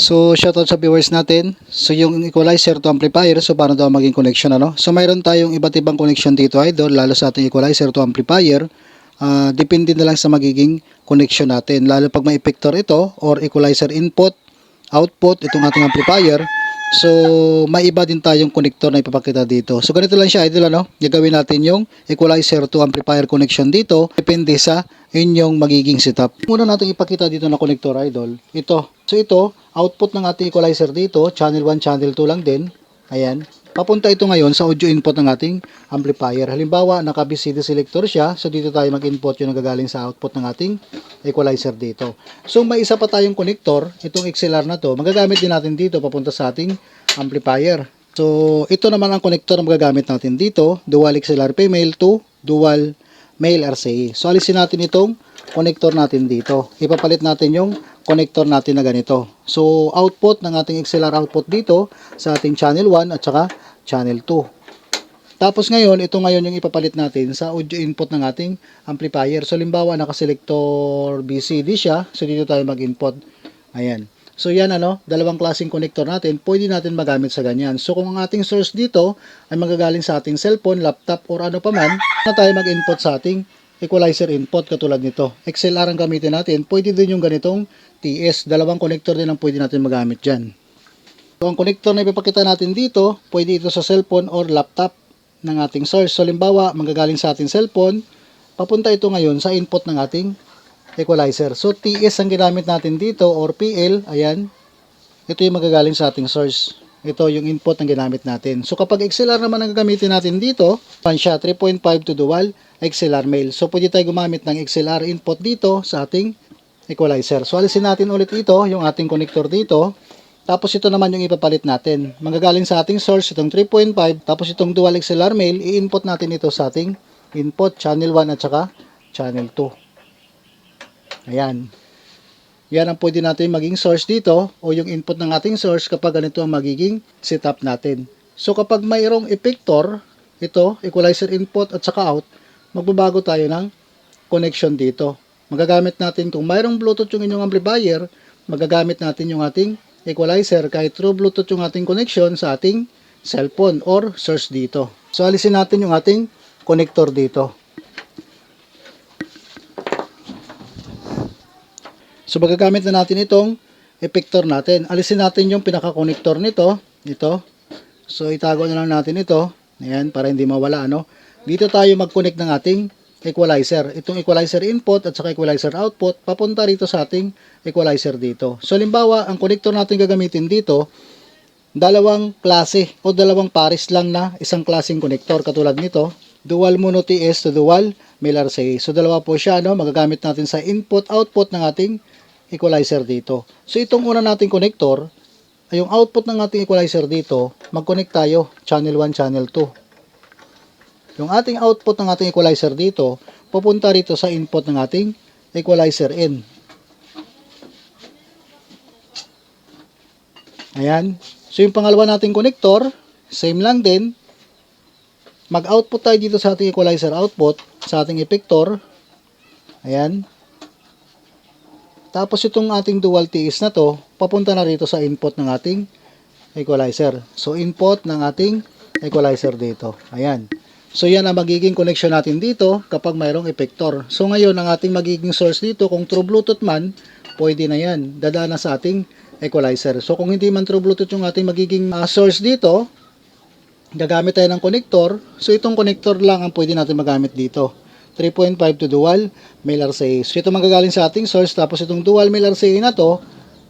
So, shoutout sa viewers natin. So, yung equalizer to amplifier, so paano daw maging connection, ano? So, mayroon tayong iba't ibang connection dito, idol, lalo sa ating equalizer to amplifier. Depende na lang sa magiging connection natin. Lalo pag may effector ito, or equalizer input, output, itong ating amplifier. So, may iba din tayong connector na ipapakita dito. So, ganito lang siya, idol, ano? Gagawin natin yung equalizer to amplifier connection dito. Depende sa inyong magiging setup. Muna natin ipakita dito na connector, idol. Ito. So, ito, output ng ating equalizer dito, channel 1, channel 2 lang din. Ayan. Papunta ito ngayon sa audio input ng ating amplifier. Halimbawa, naka-BCD selector siya. So, dito tayo mag-input yung nagagaling sa output ng ating equalizer dito. So, may isa pa tayong connector. Itong XLR na to, magagamit din natin dito papunta sa ating amplifier. So, ito naman ang connector na magagamit natin dito. Dual XLR female to dual male RCA. So, alisin natin itong connector natin dito. Ipapalit natin yung connector natin na ganito. So, output ng ating XLR output dito sa ating channel 1 at saka channel 2. Tapos ngayon, ito ngayon yung ipapalit natin sa audio input ng ating amplifier. So, limbawa, naka-selector BCD siya. So, dito tayo mag-input. Ayan. So, yan dalawang klaseng connector natin, pwede natin magamit sa ganyan. So, kung ang ating source dito ay magagaling sa ating cellphone, laptop, or ano pa man, na tayo mag-input sa ating equalizer input katulad nito. XLR ang gamitin natin, pwede din yung ganitong TS. Dalawang connector din ang pwede natin magamit dyan. So, ang connector na ipapakita natin dito, pwede ito sa cellphone or laptop ng ating source. So, limbawa, manggagaling sa ating cellphone, papunta ito ngayon sa input ng ating equalizer. So, TS ang ginamit natin dito or PL, ayan. Ito yung magagaling sa ating source. Ito yung input ang ginamit natin. So, kapag XLR naman ang gagamitin natin dito, pan siya 3.5 to dual XLR male. So, pwede tayo gumamit ng XLR input dito sa ating equalizer. So, alisin natin ulit ito, yung ating connector dito. Tapos, ito naman yung ipapalit natin. Manggagaling sa ating source, itong 3.5. Tapos, itong dual XLR male, i-input natin ito sa ating input, channel 1 at saka channel 2. Ayan. Yan ang pwede natin maging source dito o yung input ng ating source kapag ganito ang magiging setup natin. So kapag mayroong effector, ito, equalizer input at saka out, magbabago tayo ng connection dito. Magagamit natin kung mayroong Bluetooth yung inyong amplifier, magagamit natin yung ating equalizer kahit through Bluetooth yung ating connection sa ating cellphone or source dito. So alisin natin yung ating connector dito. So, magagamit na natin itong effector natin. Alisin natin yung pinaka-connector nito. Ito. So, itago na lang natin ito. Ayan, para hindi mawala, Dito tayo mag-connect ng ating equalizer. Itong equalizer input at saka equalizer output, papunta rito sa ating equalizer dito. So, limbawa, ang connector natin gagamitin dito, dalawang klase o dalawang pares lang na isang klaseng connector katulad nito. Dual mono TS to dual male RCA. So, dalawa po siya, magagamit natin sa input-output ng ating equalizer dito. So, itong una nating connector, ay yung output ng ating equalizer dito, mag-connect tayo, channel 1, channel 2. Yung ating output ng ating equalizer dito, pupunta rito sa input ng ating equalizer in. Ayan. So, yung pangalawa nating connector, same lang din. Mag-output tayo dito sa ating equalizer output, sa ating effector. Ayan. Tapos itong ating dual TS na to, papunta na rito sa input ng ating equalizer. So, input ng ating equalizer dito. Ayan. So, yan ang magiging connection natin dito kapag mayroong effector. So, ngayon, ang ating magiging source dito, kung true Bluetooth man, pwede na yan. Dadaan na sa ating equalizer. So, kung hindi man true Bluetooth yung ating magiging source dito, gagamit tayo ng connector. So, itong connector lang ang pwede natin magamit dito. 3.5 to dual male RCA. So, ito manggagaling sa ating source. Tapos, itong dual male RCA na to,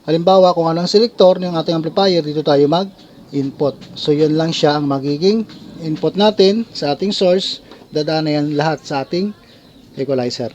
halimbawa, kung anong selector ng ating amplifier, dito tayo mag-input. So, yun lang siya ang magiging input natin sa ating source. Dadaan na yan lahat sa ating equalizer.